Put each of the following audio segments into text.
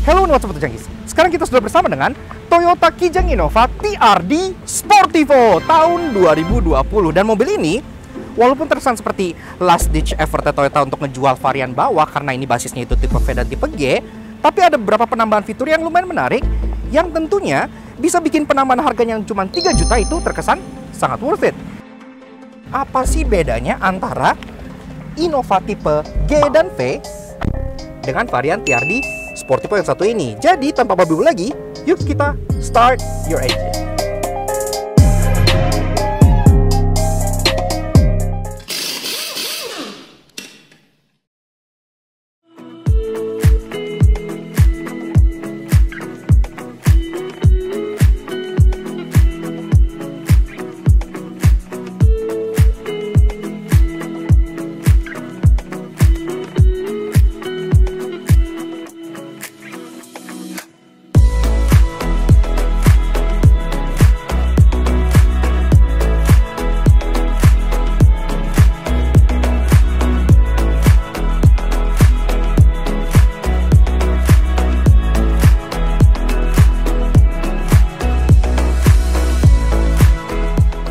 Hello, what's up Janggis? Sekarang kita sudah bersama dengan Toyota Kijang Innova TRD Sportivo tahun 2020. Dan mobil ini, walaupun terkesan seperti last ditch effort Toyota untuk ngejual varian bawah karena ini basisnya itu tipe V dan tipe G, tapi ada beberapa penambahan fitur yang lumayan menarik yang tentunya bisa bikin penambahan harganya yang cuma 3 juta itu terkesan sangat worth it. Apa sih bedanya antara Innova tipe G dan V dengan varian TRD Sportivo yang satu ini? Jadi tanpa babu lagi, yuk kita start your engine.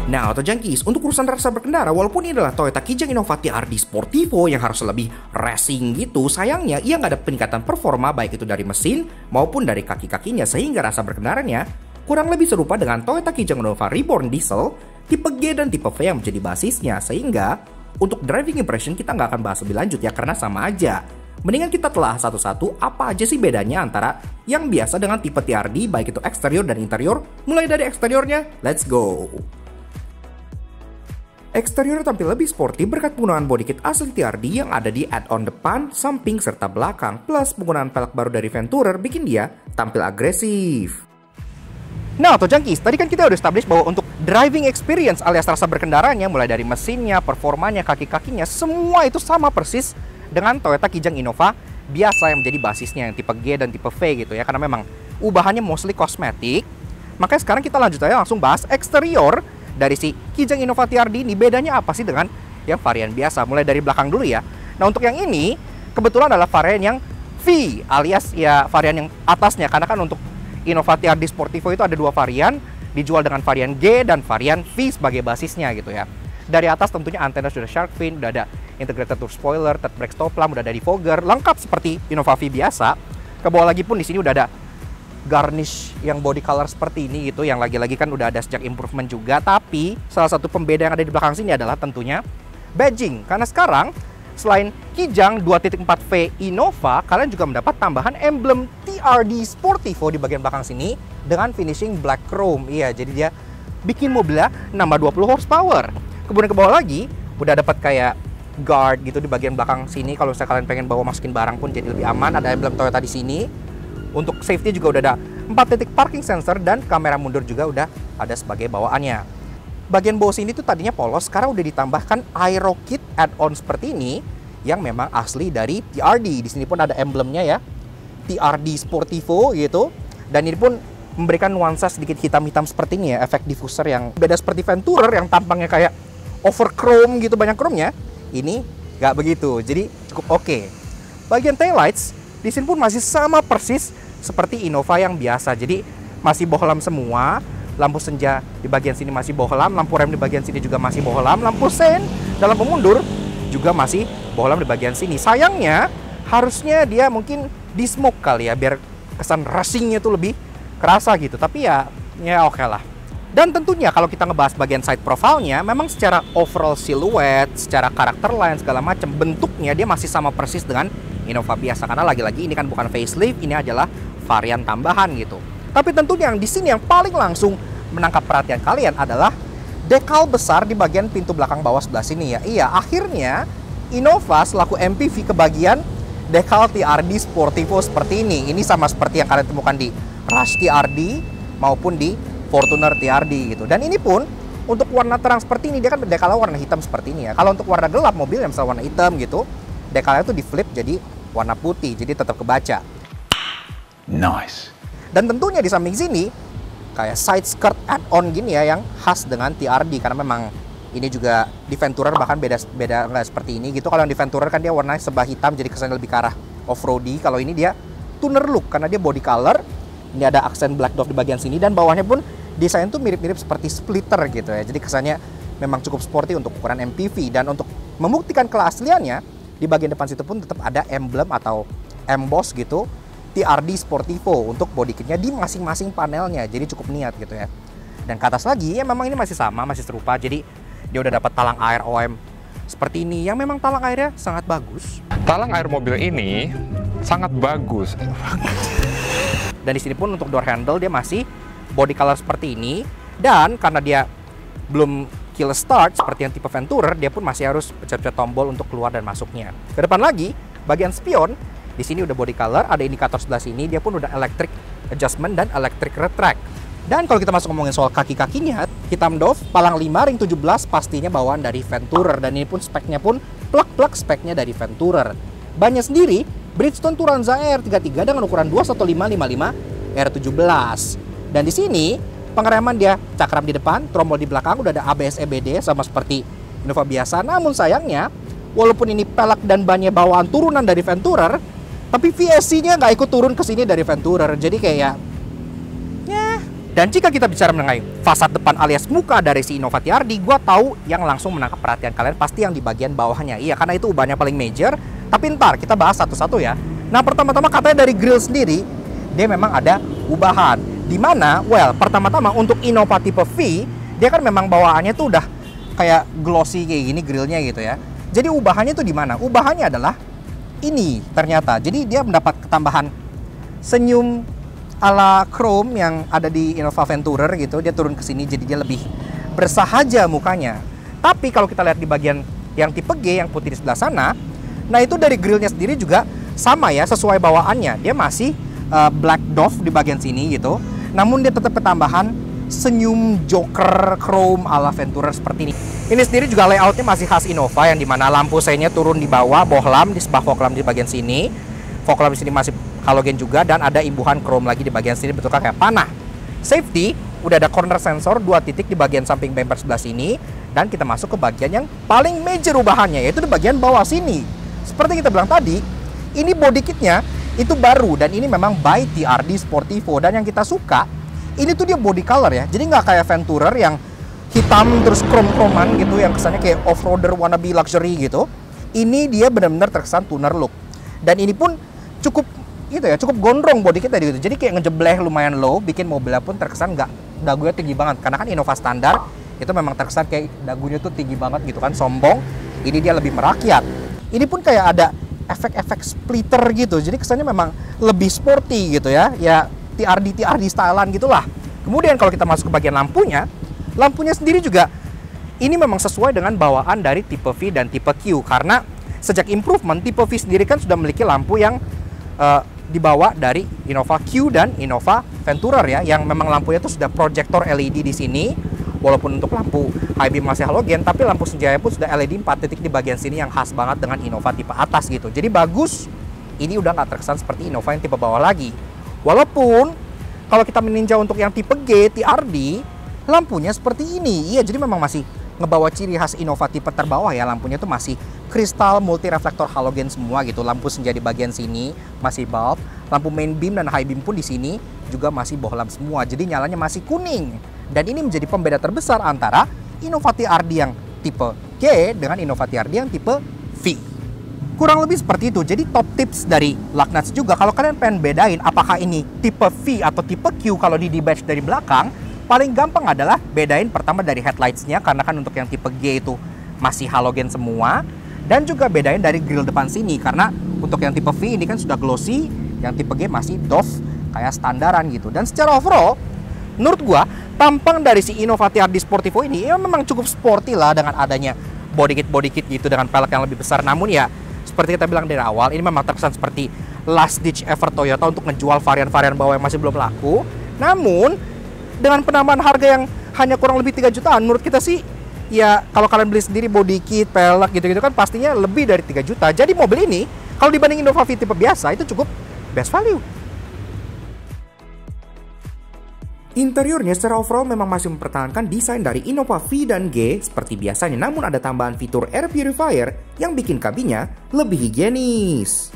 Nah, Auto Junkies, untuk urusan rasa berkendara, walaupun ini adalah Toyota Kijang Innova TRD Sportivo yang harus lebih racing gitu, sayangnya ia nggak ada peningkatan performa baik itu dari mesin maupun dari kaki-kakinya, sehingga rasa berkendaranya kurang lebih serupa dengan Toyota Kijang Innova Reborn Diesel tipe G dan tipe V yang menjadi basisnya, sehingga untuk driving impression kita nggak akan bahas lebih lanjut ya, karena sama aja. Mendingan kita telah satu-satu apa aja sih bedanya antara yang biasa dengan tipe TRD, baik itu eksterior dan interior. Mulai dari eksteriornya, let's go! Eksterior tampil lebih sporty berkat penggunaan body kit asli TRD yang ada di add-on depan, samping, serta belakang. Plus penggunaan pelek baru dari Venturer bikin dia tampil agresif. Nah, Auto Junkies, tadi kan kita udah establish bahwa untuk driving experience alias rasa berkendaranya, mulai dari mesinnya, performanya, kaki-kakinya, semua itu sama persis dengan Toyota Kijang Innova biasa yang menjadi basisnya yang tipe G dan tipe V gitu ya. Karena memang ubahannya mostly kosmetik. Makanya sekarang kita lanjut aja langsung bahas eksterior dari si Kijang Innova TRD ini. Bedanya apa sih dengan yang varian biasa? Mulai dari belakang dulu ya. Nah, untuk yang ini kebetulan adalah varian yang V alias ya varian yang atasnya, karena kan untuk Innova TRD Sportivo itu ada dua varian, dijual dengan varian G dan varian V sebagai basisnya gitu ya. Dari atas tentunya antena sudah shark fin, udah ada integrated tour spoiler, third brake stop lamp, udah ada defogger, lengkap seperti Innova V biasa. Ke bawah lagi pun di sini udah ada garnish yang body color seperti ini gitu, yang lagi-lagi kan udah ada sejak improvement juga. Tapi salah satu pembeda yang ada di belakang sini adalah tentunya badging, karena sekarang selain Kijang 2.4V Innova, kalian juga mendapat tambahan emblem TRD Sportivo di bagian belakang sini dengan finishing black chrome. Iya, jadi dia bikin mobilnya nambah 20 horsepower. Kemudian ke bawah lagi udah dapat kayak guard gitu di bagian belakang sini, kalau misalnya kalian pengen bawa masukin barang pun jadi lebih aman. Ada emblem Toyota di sini. Untuk safety juga udah ada 4 titik parking sensor dan kamera mundur juga udah ada sebagai bawaannya. Bagian bawah sini tuh tadinya polos, sekarang udah ditambahkan aero kit add-on seperti ini yang memang asli dari TRD. Di sini pun ada emblemnya ya, TRD Sportivo gitu. Dan ini pun memberikan nuansa sedikit hitam-hitam seperti ini ya, efek diffuser yang beda seperti Venturer yang tampangnya kayak over chrome gitu, banyak chrome-nya. Ini nggak begitu, jadi cukup oke. Bagian taillights di sini pun masih sama persis seperti Innova yang biasa. Jadi masih bohlam semua. Lampu senja di bagian sini masih bohlam, lampu rem di bagian sini juga masih bohlam, lampu sen dan lampu mundur juga masih bohlam di bagian sini. Sayangnya harusnya dia mungkin di smoke kali ya, biar kesan racingnya tuh lebih kerasa gitu. Tapi ya oke lah. Dan tentunya kalau kita ngebahas bagian side profile-nya, memang secara overall silhouette, secara karakter line segala macam, bentuknya dia masih sama persis dengan Innova biasa, karena lagi-lagi ini kan bukan facelift, ini adalah varian tambahan gitu. Tapi tentunya yang di sini yang paling langsung menangkap perhatian kalian adalah dekal besar di bagian pintu belakang bawah sebelah sini ya. Iya, akhirnya Innova selaku MPV kebagian dekal TRD Sportivo seperti ini. Ini sama seperti yang kalian temukan di Rush TRD maupun di Fortuner TRD gitu. Dan ini pun untuk warna terang seperti ini, dia kan dekalnya warna hitam seperti ini ya. Kalau untuk warna gelap mobil yang misalnya warna hitam gitu, dekalnya tuh di flip jadi warna putih, jadi tetap kebaca. Nice. Dan tentunya di samping sini kayak side skirt add-on gini ya yang khas dengan TRD, karena memang ini juga di Venturer bahkan beda nggak seperti ini gitu. Kalau yang di Venturer kan dia warnanya serba hitam, jadi kesannya lebih ke arah off-roady. Kalau ini dia tuner look karena dia body color. Ini ada aksen black dot di bagian sini dan bawahnya pun desain tuh mirip-mirip seperti splitter gitu ya. Jadi kesannya memang cukup sporty untuk ukuran MPV, dan untuk membuktikan keasliannya di bagian depan situ pun tetap ada emblem atau emboss gitu TRD Sportivo untuk body kitnya di masing-masing panelnya. Jadi cukup niat gitu ya. Dan ke atas lagi ya memang ini masih sama, masih serupa. Jadi dia udah dapat talang air OM seperti ini yang memang talang airnya sangat bagus. Talang air mobil ini sangat bagus. Dan di sini pun untuk door handle dia masih body color seperti ini, dan karena dia belum kill start seperti yang tipe Venturer, dia pun masih harus pencet-pencet tombol untuk keluar dan masuknya. Ke depan lagi, bagian spion di sini udah body color, ada indikator sebelah sini, dia pun udah electric adjustment dan electric retract. Dan kalau kita masuk ngomongin soal kaki-kakinya, hitam doff, palang 5, ring 17 pastinya bawaan dari Venturer, dan ini pun speknya pun plak-plak speknya dari Venturer. Bannya sendiri Bridgestone Turanza R33 dengan ukuran 21555 R17. Dan di sini pengereman dia cakram di depan, tromol di belakang, udah ada ABS EBD sama seperti Innova biasa. Namun sayangnya, walaupun ini pelek dan bannya bawaan turunan dari Venturer, tapi VSC-nya nggak ikut turun ke sini dari Venturer. Jadi kayak Dan jika kita bicara mengenai fasad depan alias muka dari si Innova TRD, gua tahu yang langsung menangkap perhatian kalian pasti yang di bagian bawahnya. Iya, karena itu ubahnya paling major. Tapi ntar kita bahas satu-satu ya. Nah, pertama-tama katanya dari grill sendiri, dia memang ada ubahan. Dimana, pertama-tama untuk Innova tipe V, dia kan memang bawaannya tuh udah kayak glossy kayak gini grillnya gitu ya. Jadi ubahannya tuh di mana? Ubahannya adalah ini ternyata. Jadi dia mendapat ketambahan senyum ala chrome yang ada di Innova Venturer gitu. Dia turun ke sini jadi dia lebih bersahaja mukanya. Tapi kalau kita lihat di bagian yang tipe G yang putih di sebelah sana, nah itu dari grillnya sendiri juga sama ya, sesuai bawaannya. Dia masih black dove di bagian sini gitu. Namun dia tetap ketambahan senyum joker chrome ala Venturer seperti ini. Ini sendiri juga layoutnya masih khas Innova, yang dimana lampu seinnya turun di bawah, bohlam di sebelah fog lamp di bagian sini. Fog lamp di sini masih halogen juga, dan ada imbuhan chrome lagi di bagian sini, betulkan kayak panah. Safety, udah ada corner sensor 2 titik di bagian samping bumper sebelah sini. Dan kita masuk ke bagian yang paling major ubahannya, yaitu di bagian bawah sini. Seperti kita bilang tadi, ini body kitnya itu baru, dan ini memang by TRD Sportivo. Dan yang kita suka, ini tuh dia body color ya, jadi nggak kayak Venturer yang hitam terus chrome-chroman gitu, yang kesannya kayak off-roader wannabe luxury gitu. Ini dia benar-benar terkesan tuner look. Dan ini pun cukup cukup gondrong body kita gitu. Jadi kayak ngejebleh lumayan low, bikin mobilnya pun terkesan nggak dagunya tinggi banget. Karena kan Innova standar itu memang terkesan kayak dagunya tuh tinggi banget gitu kan, sombong. Ini dia lebih merakyat. Ini pun kayak ada efek-efek splitter gitu. Jadi kesannya memang lebih sporty gitu ya. Ya TRD stylean gitulah. Kemudian kalau kita masuk ke bagian lampunya sendiri juga ini memang sesuai dengan bawaan dari tipe V dan tipe Q. Karena sejak improvement, tipe V sendiri kan sudah memiliki lampu yang dibawa dari Innova Q dan Innova Venturer ya, yang memang lampunya itu sudah proyektor LED di sini. Walaupun untuk lampu high beam masih halogen, tapi lampu senjaya pun sudah LED 4 titik di bagian sini yang khas banget dengan Innova tipe atas gitu. Jadi bagus. Ini udah nggak terkesan seperti Innova yang tipe bawah lagi. Walaupun kalau kita meninjau untuk yang tipe G TRD, lampunya seperti ini. Iya, jadi memang masih ngebawa ciri khas Innova tipe terbawah ya. Lampunya tuh masih kristal multi reflektor halogen semua gitu. Lampu senja di bagian sini masih bulb, lampu main beam dan high beam pun di sini juga masih bohlam semua. Jadi nyalanya masih kuning. Dan ini menjadi pembeda terbesar antara Innova TRD yang tipe G dengan Innova TRD yang tipe V. Kurang lebih seperti itu. Jadi top tips dari Lugnuts juga, kalau kalian pengen bedain apakah ini tipe V atau tipe Q kalau di batch dari belakang, paling gampang adalah bedain pertama dari headlights-nya, karena kan untuk yang tipe G itu masih halogen semua. Dan juga bedain dari grill depan sini, karena untuk yang tipe V ini kan sudah glossy, yang tipe G masih doff kayak standaran gitu. Dan secara overall, menurut gua tampang dari si Innova TRD Sportivo ini ya memang cukup sporty lah, dengan adanya body kit gitu dengan pelek yang lebih besar. Namun ya seperti kita bilang dari awal, ini memang terkesan seperti last ditch effort Toyota untuk ngejual varian-varian bawah yang masih belum laku. Namun dengan penambahan harga yang hanya kurang lebih 3 jutaan, menurut kita sih ya kalau kalian beli sendiri body kit, pelek gitu-gitu kan pastinya lebih dari 3 juta. Jadi mobil ini kalau dibanding Innova V tipe biasa itu cukup best value. Interiornya secara overall memang masih mempertahankan desain dari Innova V dan G seperti biasanya, namun ada tambahan fitur air purifier yang bikin kabinnya lebih higienis.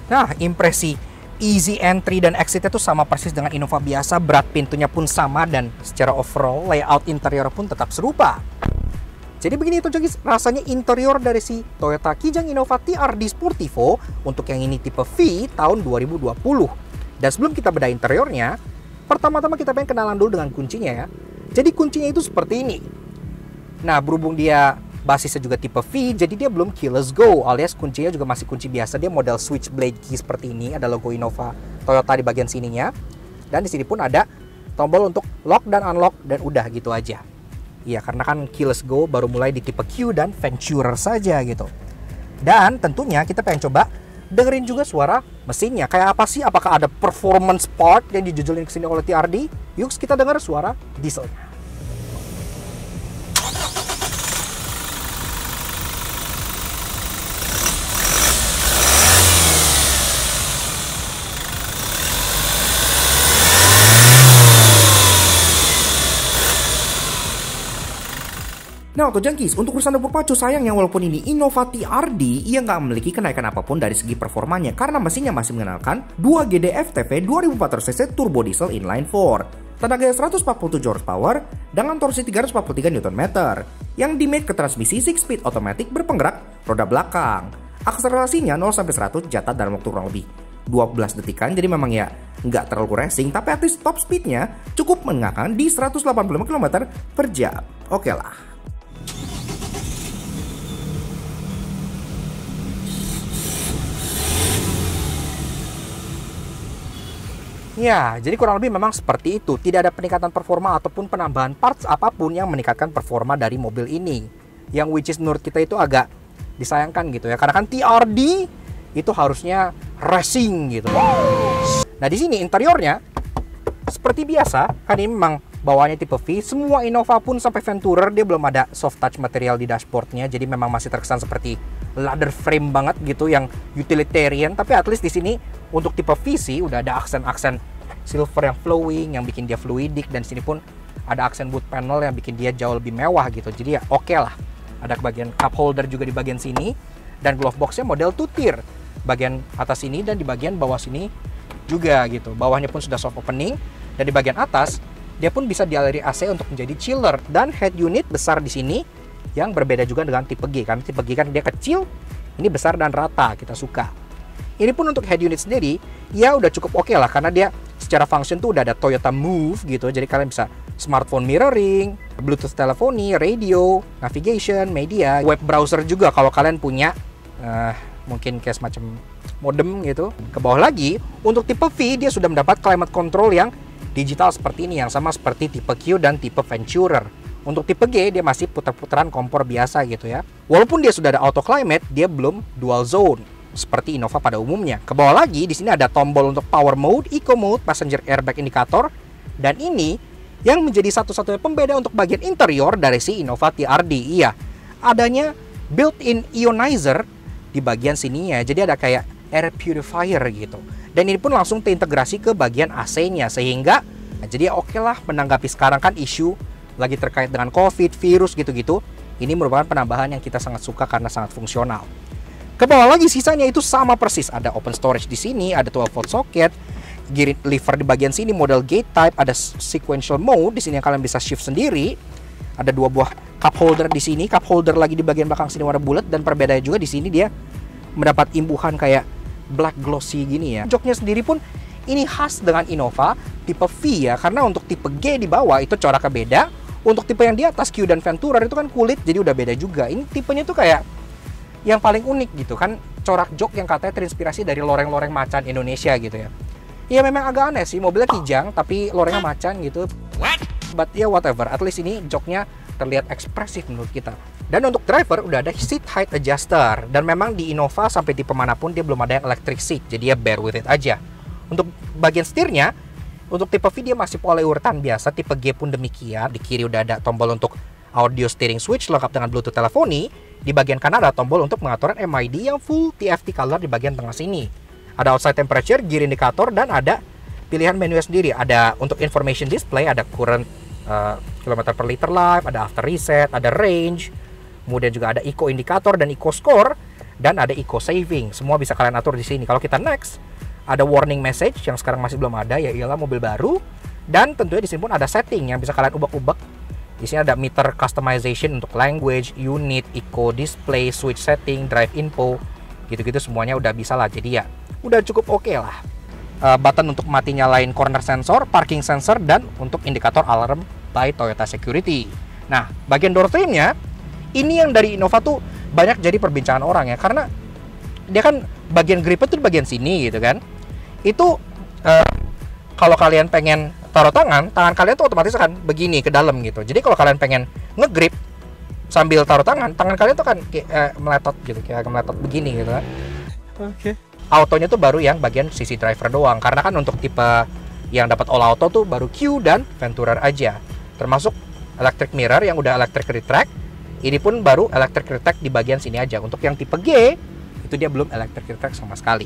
Nah, impresi easy entry dan exit itu sama persis dengan Innova biasa, berat pintunya pun sama, dan secara overall layout interior pun tetap serupa. Jadi begini itu guys, rasanya interior dari si Toyota Kijang Innova TRD Sportivo untuk yang ini tipe V tahun 2020. Dan sebelum kita bedah interiornya, pertama-tama kita pengen kenalan dulu dengan kuncinya ya. Jadi kuncinya itu seperti ini. Nah, berhubung dia basisnya juga tipe V, jadi dia belum keyless go, alias kuncinya juga masih kunci biasa. Dia model switchblade key seperti ini, ada logo Innova Toyota di bagian sininya. Dan di sini pun ada tombol untuk lock dan unlock, dan udah gitu aja. Iya, karena kan keyless go baru mulai di tipe Q dan Venturer saja gitu. Dan tentunya kita pengen coba dengerin juga suara mesinnya. Kayak apa sih? Apakah ada performance part yang dijujulin ke sini oleh TRD? Yuk kita dengar suara dieselnya. Nah, untuk jangkis, untuk urusan dapur pacu sayangnya walaupun ini Innova TRD, ia nggak memiliki kenaikan apapun dari segi performanya karena mesinnya masih mengenalkan 2 GDF-TV 2400cc turbo diesel inline 4. Tenaganya 147 horsepower dengan torsi 343 Nm yang dimate ke transmisi 6-speed automatic berpenggerak roda belakang. Akselerasinya 0-100 jatah dalam waktu kurang lebih 12 detikan, jadi memang ya nggak terlalu racing, tapi at least top speednya cukup mengenakan di 185 km per jam. Oke lah. Ya, jadi kurang lebih memang seperti itu. Tidak ada peningkatan performa ataupun penambahan parts apapun yang meningkatkan performa dari mobil ini. Yang which is menurut kita itu agak disayangkan gitu ya. Karena kan TRD itu harusnya racing gitu. Nah, di sini interiornya seperti biasa, kan ini memang bawaannya tipe V. Semua Innova pun sampai Venturer dia belum ada soft touch material di dashboardnya. Jadi memang masih terkesan seperti ladder frame banget gitu yang utilitarian. Tapi at least di sini untuk tipe V sih udah ada aksen-aksen silver yang flowing yang bikin dia fluidik, dan sini pun ada aksen wood panel yang bikin dia jauh lebih mewah gitu. Jadi ya oke lah. Ada bagian cup holder juga di bagian sini, dan glove boxnya model 2 tier. Bagian atas ini dan di bagian bawah sini juga gitu. Bawahnya pun sudah soft opening, dan di bagian atas dia pun bisa dialiri AC untuk menjadi chiller, dan head unit besar di sini yang berbeda juga dengan tipe G. Karena tipe G kan dia kecil, ini besar dan rata, kita suka. Ini pun untuk head unit sendiri ya udah cukup oke lah, karena dia secara function tuh udah ada Toyota Move gitu. Jadi kalian bisa smartphone mirroring, Bluetooth teleponi, radio, navigation, media, web browser juga kalau kalian punya mungkin kayak semacam modem gitu. Ke bawah lagi, untuk tipe V dia sudah mendapat climate control yang digital seperti ini, yang sama seperti tipe Q dan tipe Venturer. Untuk tipe G dia masih putar-putaran kompor biasa gitu ya. Walaupun dia sudah ada auto climate, dia belum dual zone seperti Innova pada umumnya. Ke bawah lagi di sini ada tombol untuk power mode, eco mode, passenger airbag indicator, dan ini yang menjadi satu-satunya pembeda untuk bagian interior dari si Innova TRD. Iya, adanya built-in ionizer di bagian sininya. Jadi ada kayak air purifier gitu. Dan ini pun langsung terintegrasi ke bagian AC-nya, sehingga jadi oke lah menanggapi sekarang kan isu lagi terkait dengan COVID, virus gitu-gitu. Ini merupakan penambahan yang kita sangat suka karena sangat fungsional. Ke bawah lagi sisanya itu sama persis. Ada open storage di sini, ada 12 volt socket, gear lever di bagian sini model gate type, ada sequential mode di sini yang kalian bisa shift sendiri. Ada 2 buah cup holder di sini, cup holder lagi di bagian belakang sini warna bulat, dan perbedaannya juga di sini dia mendapat imbuhan kayak black glossy gini ya. Joknya sendiri pun ini khas dengan Innova tipe V ya, karena untuk tipe G di bawah itu coraknya beda. Untuk tipe yang di atas Q dan Venturer itu kan kulit, jadi udah beda juga. Ini tipenya tuh kayak yang paling unik gitu kan, corak jok yang katanya terinspirasi dari loreng-loreng macan Indonesia gitu ya. Ya memang agak aneh sih, mobilnya Kijang tapi lorengnya macan gitu. But ya whatever, at least ini joknya terlihat ekspresif menurut kita. Dan untuk driver udah ada seat height adjuster, dan memang di Innova sampai tipe manapun dia belum ada yang electric seat, jadi ya bear with it aja. Untuk bagian setirnya, untuk tipe V dia masih pola urutan biasa, tipe G pun demikian. Di kiri udah ada tombol untuk audio steering switch lengkap dengan Bluetooth teleponi. Di bagian kanan ada tombol untuk pengaturan MID yang full TFT color di bagian tengah sini. Ada outside temperature, gear indicator, dan ada pilihan menu sendiri. Ada untuk information display, ada current kilometer per liter life, ada after reset, ada range. Kemudian juga ada eco indicator dan eco score. dan ada eco saving. Semua bisa kalian atur di sini. Kalau kita next, ada warning message yang sekarang masih belum ada, ya ialah mobil baru. Dan tentunya di sini pun ada setting yang bisa kalian ubah-ubah. Di sini ada meter customization untuk language, unit, eco display, switch setting, drive info, gitu-gitu semuanya udah bisa lah. Jadi ya udah cukup oke lah. Button untuk mati nyalain corner sensor, parking sensor, dan untuk indikator alarm by Toyota Security. Nah, bagian door trim-nya ini yang dari Innova tuh banyak jadi perbincangan orang ya, karena dia kan bagian gripnya tuh di bagian sini gitu kan. Itu kalau kalian pengen taruh tangan kalian tuh otomatis akan begini ke dalam gitu. Jadi kalau kalian pengen ngegrip sambil taruh tangan kalian tuh kan kayak meletot gitu, kayak meletot begini gitu kan. Oke. Autonya tuh baru yang bagian sisi driver doang, karena kan untuk tipe yang dapat all auto tuh baru Q dan Venturer aja. Termasuk electric mirror yang udah electric retract, ini pun baru electric retract di bagian sini aja. Untuk yang tipe G itu dia belum electric retract sama sekali.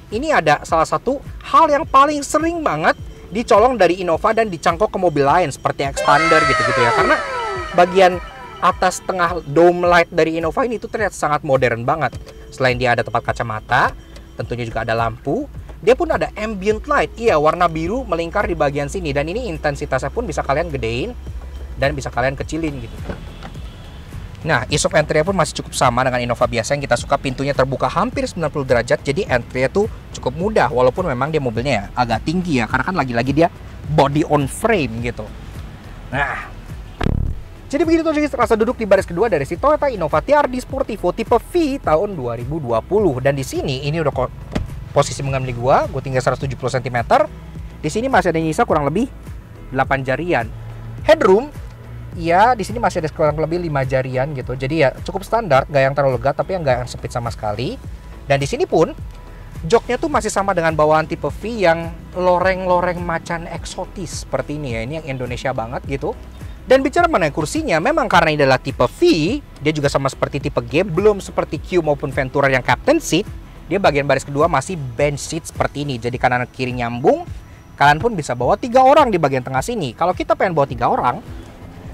Ini ada salah satu hal yang paling sering banget dicolong dari Innova dan dicangkok ke mobil lain seperti expander gitu-gitu ya, karena bagian atas tengah dome light dari Innova ini tuh terlihat sangat modern banget. Selain dia ada tempat kacamata, tentunya juga ada lampu. Dia pun ada ambient light, iya, warna biru melingkar di bagian sini, dan ini intensitasnya pun bisa kalian gedein dan bisa kalian kecilin gitu. Nah, ease of entry pun masih cukup sama dengan Innova biasa yang kita suka, pintunya terbuka hampir 90 derajat, jadi entry-nya tuh cukup mudah, walaupun memang dia mobilnya ya agak tinggi ya, karena kan lagi-lagi dia body on frame gitu. Nah, jadi begitu tuh rasa duduk di baris kedua dari si Toyota Innova TRD Sportivo tipe V tahun 2020. Dan di sini ini udah posisi mengambil gue tinggal 170 cm. Di sini masih ada nyisa kurang lebih 8 jarian. Headroom ya di sini masih ada kurang lebih 5 jarian gitu. Jadi ya cukup standar, gak yang terlalu lega tapi yang gak yang sempit sama sekali. Dan di sini pun joknya tuh masih sama dengan bawaan tipe V yang loreng-loreng macan eksotis seperti ini ya. Ini yang Indonesia banget gitu. Dan bicara mengenai kursinya, memang karena ini adalah tipe V, dia juga sama seperti tipe G, belum seperti Q maupun Venturer yang captain seat. Dia bagian baris kedua masih bench seat seperti ini. Jadi kanan kiri nyambung. Kalian pun bisa bawa 3 orang di bagian tengah sini. Kalau kita pengen bawa 3 orang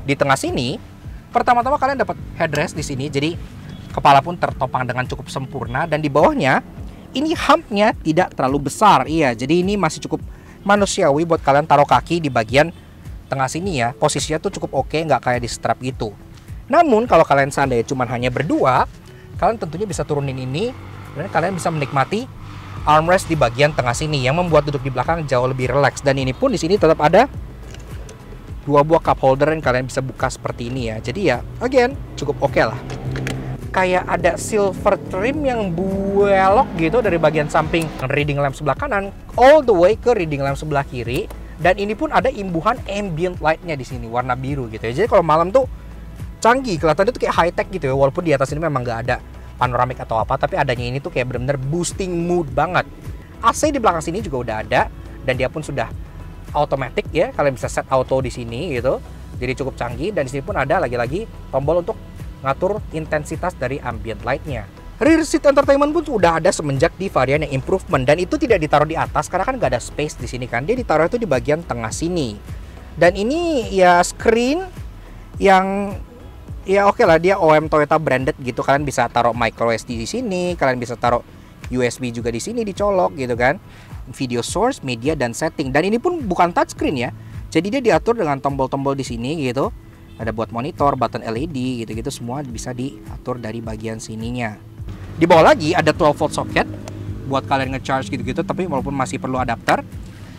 di tengah sini, pertama-tama kalian dapat headrest di sini. Jadi kepala pun tertopang dengan cukup sempurna, dan di bawahnya ini humpnya tidak terlalu besar. Iya, jadi ini masih cukup manusiawi buat kalian taruh kaki di bagian tengah sini ya. Posisinya tuh cukup oke, nggak kayak di strap gitu. Namun kalau kalian seandainya cuma hanya berdua, kalian tentunya bisa turunin ini dan kalian bisa menikmati armrest di bagian tengah sini yang membuat duduk di belakang jauh lebih rileks. Dan ini pun di sini tetap ada 2 buah cup holder yang kalian bisa buka seperti ini ya. Jadi ya again cukup oke lah. Kayak ada silver trim yang belok gitu dari bagian samping reading lamp sebelah kanan all the way ke reading lamp sebelah kiri. Dan ini pun ada imbuhan ambient light-nya di sini warna biru gitu ya. Jadi kalau malam tuh canggih, kelihatannya tuh kayak high tech gitu ya. Walaupun di atas ini memang nggak ada panoramik atau apa, tapi adanya ini tuh kayak bener-bener boosting mood banget. AC di belakang sini juga udah ada dan dia pun sudah automatic ya. Kalian bisa set auto di sini gitu. Jadi cukup canggih, dan di sini pun ada lagi-lagi tombol untuk ngatur intensitas dari ambient light-nya. Rear seat entertainment pun sudah ada semenjak di varian yang improvement, dan itu tidak ditaruh di atas karena kan nggak ada space di sini kan. Dia ditaruh itu di bagian tengah sini. Dan ini ya screen yang ya oke lah, dia OEM Toyota branded gitu. Kalian bisa taruh micro SD di sini, kalian bisa taruh USB juga di sini dicolok gitu kan. Video source, media, dan setting. Dan ini pun bukan touchscreen ya. Jadi dia diatur dengan tombol-tombol di sini gitu. Ada buat monitor, button LED gitu-gitu, semua bisa diatur dari bagian sininya. Di bawah lagi ada 12 volt socket buat kalian ngecharge gitu-gitu, tapi walaupun masih perlu adapter.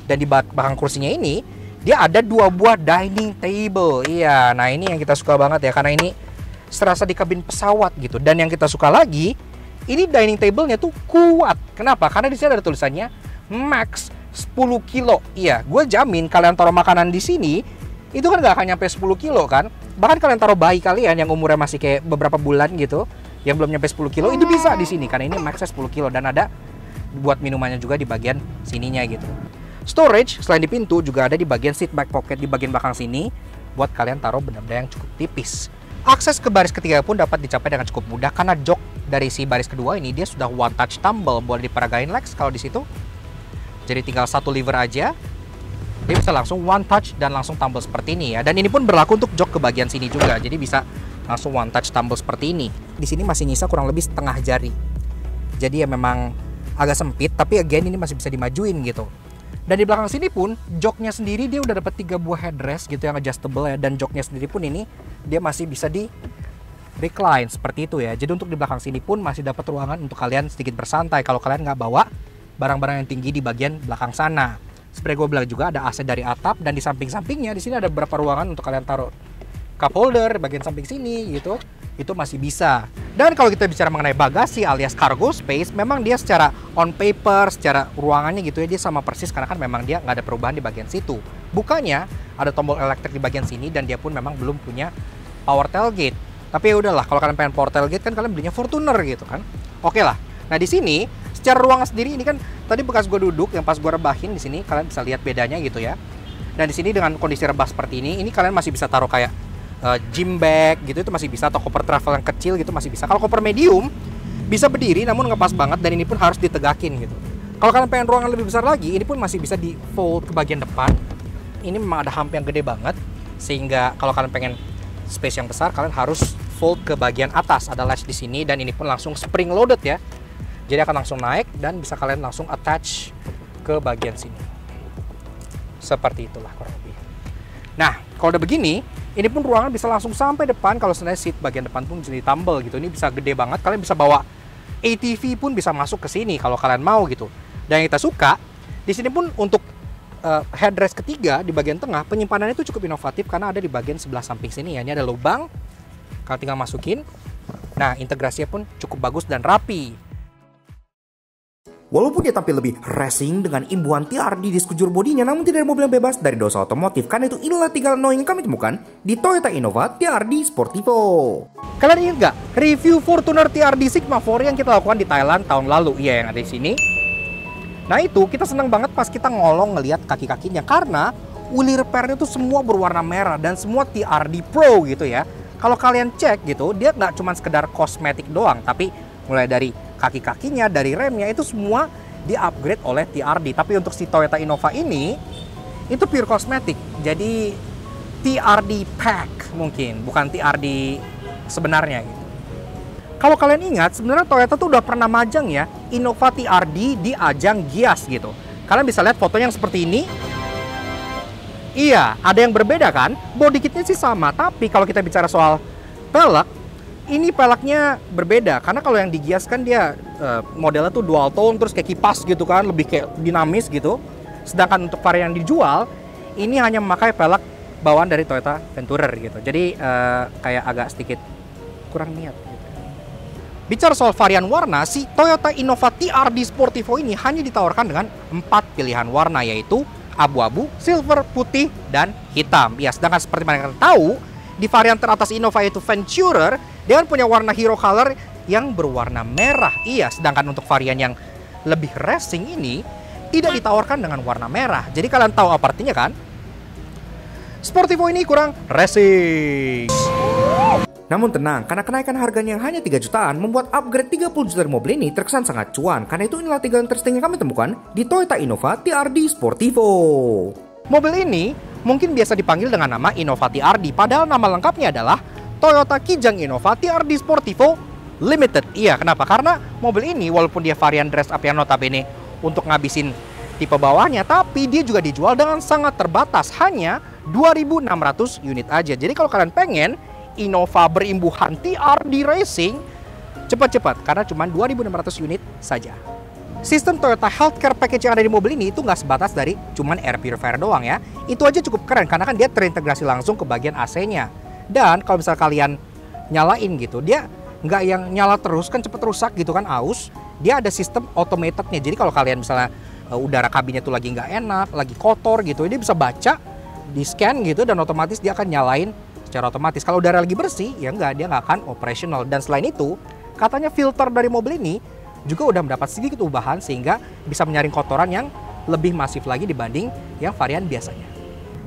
Dan di belakang kursinya ini dia ada 2 buah dining table. Iya, nah ini yang kita suka banget ya, karena ini serasa di kabin pesawat gitu. Dan yang kita suka lagi, ini dining table-nya tuh kuat. Kenapa? Karena di sini ada tulisannya max 10 kilo. Iya, gue jamin kalian taruh makanan di sini itu kan gak akan nyampe 10 kilo kan. Bahkan kalian taruh bayi kalian yang umurnya masih kayak beberapa bulan gitu, yang belum nyampe 10 kilo, itu bisa di sini karena ini max 10 kilo. Dan ada buat minumannya juga di bagian sininya gitu. Storage selain di pintu juga ada di bagian seat back pocket di bagian belakang sini buat kalian taruh benda-benda yang cukup tipis. Akses ke baris ketiga pun dapat dicapai dengan cukup mudah karena jok dari si baris kedua ini dia sudah one touch tumble, boleh diperagain Lex kalau di situ. Jadi tinggal satu lever aja, dia bisa langsung one touch dan langsung tumble seperti ini ya. Dan ini pun berlaku untuk jok ke bagian sini juga. Jadi bisa langsung one touch tumble seperti ini. Di sini masih nyisa kurang lebih setengah jari. Jadi ya memang agak sempit, tapi again ini masih bisa dimajuin gitu. Dan di belakang sini pun joknya sendiri dia udah dapat 3 buah headrest gitu yang adjustable ya, dan joknya sendiri pun ini dia masih bisa di recline seperti itu ya. Jadi untuk di belakang sini pun masih dapat ruangan untuk kalian sedikit bersantai kalau kalian nggak bawa barang-barang yang tinggi di bagian belakang sana. Seperti gue bilang juga ada AC dari atap, dan di samping-sampingnya di sini ada beberapa ruangan untuk kalian taruh cup holder bagian samping sini gitu. Itu masih bisa. Dan kalau kita bicara mengenai bagasi alias cargo space, memang dia secara on paper, secara ruangannya gitu ya, dia sama persis karena kan memang dia nggak ada perubahan di bagian situ. Bukannya ada tombol elektrik di bagian sini, dan dia pun memang belum punya power tailgate. Tapi ya udahlah, kalau kalian pengen power tailgate kan kalian belinya Fortuner gitu kan. Oke lah. Nah di sini secara ruangan sendiri ini kan tadi bekas gue duduk yang pas gue rebahin di sini, kalian bisa lihat bedanya gitu ya. Dan di sini dengan kondisi rebah seperti ini kalian masih bisa taruh kayak gym bag gitu, itu masih bisa, atau koper travel yang kecil gitu masih bisa. Kalau koper medium bisa berdiri namun ngepas banget, dan ini pun harus ditegakin gitu. Kalau kalian pengen ruangan lebih besar lagi, ini pun masih bisa di fold ke bagian depan. Ini memang ada hump yang gede banget, sehingga kalau kalian pengen space yang besar kalian harus fold ke bagian atas. Ada latch di sini, dan ini pun langsung spring loaded ya. Jadi akan langsung naik dan bisa kalian langsung attach ke bagian sini. Seperti itulah kurang lebih. Nah, kalau udah begini, ini pun ruangan bisa langsung sampai depan. Kalau sebenarnya seat bagian depan pun bisa ditambal gitu. Ini bisa gede banget. Kalian bisa bawa ATV pun bisa masuk ke sini kalau kalian mau gitu. Dan yang kita suka, di sini pun untuk headrest ketiga di bagian tengah, penyimpanannya itu cukup inovatif karena ada di bagian sebelah samping sini ya. Ini ada lubang, kalian tinggal masukin. Nah, integrasinya pun cukup bagus dan rapi. Walaupun dia tampil lebih racing dengan imbuhan TRD di sekujur bodinya, namun tidak ada mobil yang bebas dari dosa otomotif. Karena itu inilah 3 knowing yang kami temukan di Toyota Innova TRD Sportivo. Kalian ingat nggak review Fortuner TRD Sigma 4 yang kita lakukan di Thailand tahun lalu? Iya, yang ada di sini. Nah itu kita senang banget pas kita ngolong ngelihat kaki-kakinya, karena uli repairnya tuh semua berwarna merah dan semua TRD Pro gitu ya. Kalau kalian cek gitu, dia nggak cuma sekedar kosmetik doang, tapi mulai dari kaki-kakinya, dari remnya, itu semua di-upgrade oleh TRD. Tapi untuk si Toyota Innova ini, itu pure kosmetik. Jadi TRD pack mungkin, bukan TRD sebenarnya gitu. Kalau kalian ingat, sebenarnya Toyota tuh udah pernah majang ya Innova TRD di ajang Gias gitu. Kalian bisa lihat fotonya yang seperti ini. Iya, ada yang berbeda kan? Body kitnya sih sama, tapi kalau kita bicara soal pelek, ini peleknya berbeda. Karena kalau yang di Gias kan dia modelnya tuh dual tone, terus kayak kipas gitu kan, lebih kayak dinamis gitu. Sedangkan untuk varian yang dijual, ini hanya memakai pelek bawaan dari Toyota Venturer gitu. Jadi kayak agak sedikit kurang niat gitu. Bicara soal varian warna, si Toyota Innova TRD Sportivo ini hanya ditawarkan dengan 4 pilihan warna, yaitu abu-abu, silver, putih, dan hitam. Ya, sedangkan seperti yang kalian tahu, di varian teratas Innova yaitu Venturer, dia kan punya warna hero color yang berwarna merah. Iya, sedangkan untuk varian yang lebih racing ini tidak ditawarkan dengan warna merah. Jadi kalian tahu apa artinya kan? Sportivo ini kurang racing. Namun tenang, karena kenaikan harganya yang hanya 3 jutaan membuat upgrade 30 juta dari mobil ini terkesan sangat cuan. Karena itu inilah 3 interesting yang kami temukan di Toyota Innova TRD Sportivo. Mobil ini mungkin biasa dipanggil dengan nama Innova TRD, padahal nama lengkapnya adalah Toyota Kijang Innova TRD Sportivo Limited. Iya, kenapa? Karena mobil ini walaupun dia varian dress up yang notabene untuk ngabisin tipe bawahnya, tapi dia juga dijual dengan sangat terbatas, hanya 2.600 unit aja. Jadi kalau kalian pengen Innova berimbuhan TRD Racing, cepat-cepat karena cuma 2.600 unit saja. Sistem Toyota Healthcare Package yang ada di mobil ini itu nggak sebatas dari cuman air purifier doang ya. Itu aja cukup keren karena kan dia terintegrasi langsung ke bagian AC-nya. Dan kalau misal kalian nyalain gitu, dia nggak yang nyala terus kan cepet rusak gitu kan, aus. Dia ada sistem automated-nya. Jadi kalau kalian misalnya udara kabinnya tuh lagi nggak enak, lagi kotor gitu, dia bisa baca, di scan gitu, dan otomatis dia akan nyalain secara otomatis. Kalau udara lagi bersih, ya enggak, dia nggak akan operasional. Dan selain itu, katanya filter dari mobil ini juga udah mendapat sedikit ubahan sehingga bisa menyaring kotoran yang lebih masif lagi dibanding yang varian biasanya.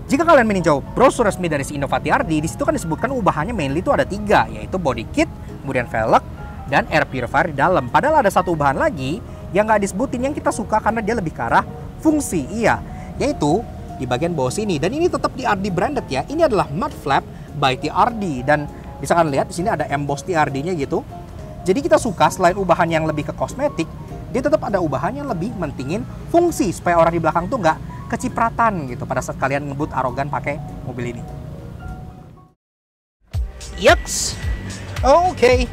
Jika kalian meninjau brosur resmi dari si Innova TRD, di situ kan disebutkan ubahannya mainly itu ada 3, yaitu body kit, kemudian velg, dan air purifier di dalam. Padahal ada satu ubahan lagi yang nggak disebutin yang kita suka karena dia lebih ke arah fungsi, iya, yaitu di bagian bawah sini. Dan ini tetap TRD branded ya. Ini adalah mud flap by TRD, dan bisa kalian lihat di sini ada emboss TRD-nya gitu. Jadi kita suka selain ubahan yang lebih ke kosmetik, dia tetap ada ubahan yang lebih mentingin fungsi supaya orang di belakang tuh nggak kecipratan gitu pada saat kalian ngebut arogan pakai mobil ini. Yups. Oke.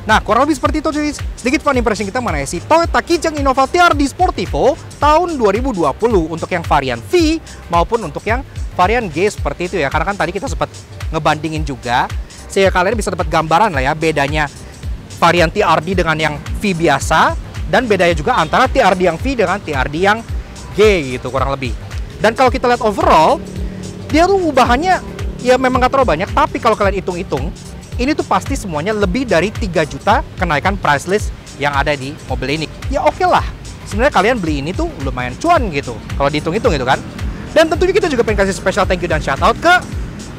Nah, kurang lebih seperti itu cuy. Sedikit fun impression kita mengenai si Toyota Kijang Innova TRD Sportivo tahun 2020 untuk yang varian V maupun untuk yang varian G seperti itu ya. Karena kan tadi kita sempat ngebandingin juga, sehingga kalian bisa dapat gambaran lah ya bedanya varian TRD dengan yang V biasa, dan bedanya juga antara TRD yang V dengan TRD yang G gitu kurang lebih. Dan kalau kita lihat overall, dia tuh ubahannya ya memang gak terlalu banyak, tapi kalau kalian hitung-hitung, ini tuh pasti semuanya lebih dari 3 juta kenaikan price list yang ada di mobil ini. Ya oke lah, sebenarnya kalian beli ini tuh lumayan cuan gitu, kalau dihitung-hitung gitu kan. Dan tentunya kita juga pengen kasih special thank you dan shout out ke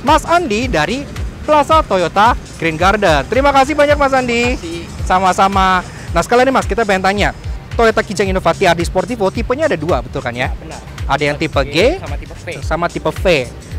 Mas Andi dari Plaza Toyota Green Garden. Terima kasih banyak Mas Andi. Sama-sama. Nah sekalian nih Mas, kita pengen tanya, Toyota Kijang Innova TRD Sportivo tipenya ada 2, betul kan ya? Benar. Ada yang tipe G sama tipe V. sama tipe V.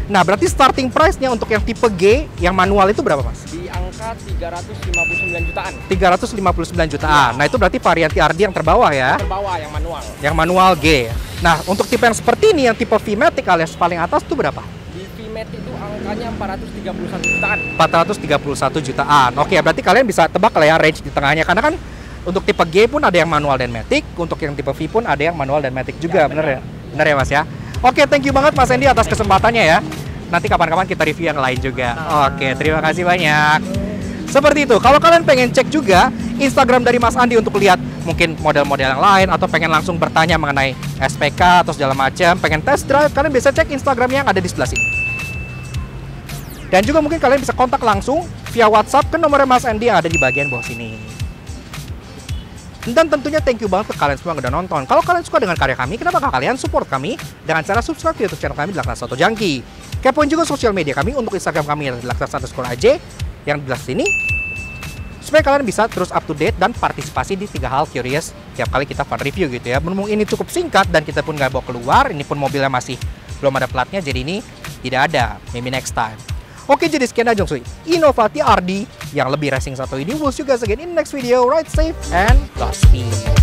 Nah berarti starting price-nya untuk yang tipe G yang manual itu berapa Mas? Di angka 359 jutaan. 359 jutaan. Nah itu berarti varian TRD yang terbawah ya? Terbawah yang manual. Yang manual G. Nah untuk tipe yang seperti ini, yang tipe V-Matic alias paling atas itu berapa? Di V-Matic itu angkanya 431 jutaan. 431 jutaan. Oke, berarti kalian bisa tebak lah ya range di tengahnya. Karena kan untuk tipe G pun ada yang manual dan matic, untuk yang tipe V pun ada yang manual dan matic juga, bener ya? Bener ya Mas ya? Oke, thank you banget Mas Andy atas kesempatannya ya. Nanti kapan-kapan kita review yang lain juga. Oke, terima kasih banyak. Seperti itu, kalau kalian pengen cek juga Instagram dari Mas Andi untuk lihat mungkin model-model yang lain, atau pengen langsung bertanya mengenai SPK atau segala macam, pengen test drive, kalian bisa cek Instagramnya yang ada di sebelah sini. Dan juga mungkin kalian bisa kontak langsung via WhatsApp ke nomor Mas Andi yang ada di bagian bawah sini. Dan tentunya thank you banget ke kalian semua yang udah nonton. Kalau kalian suka dengan karya kami, kenapa kalian support kami dengan cara subscribe di YouTube channel kami di Laksana Soto Jangki. Kepoin juga sosial media kami untuk Instagram kami yang di Laksana_AJ yang di belah sini, supaya kalian bisa terus up to date dan partisipasi di 3 hal curious tiap kali kita fun review gitu ya. Berhubung ini cukup singkat dan kita pun nggak bawa keluar, ini pun mobilnya masih belum ada platnya, jadi ini tidak ada, maybe next time. Oke, jadi sekian aja Jongsuy Innova TRD yang lebih racing satu ini. We'll see you guys again in next video. Ride safe and Godspeed.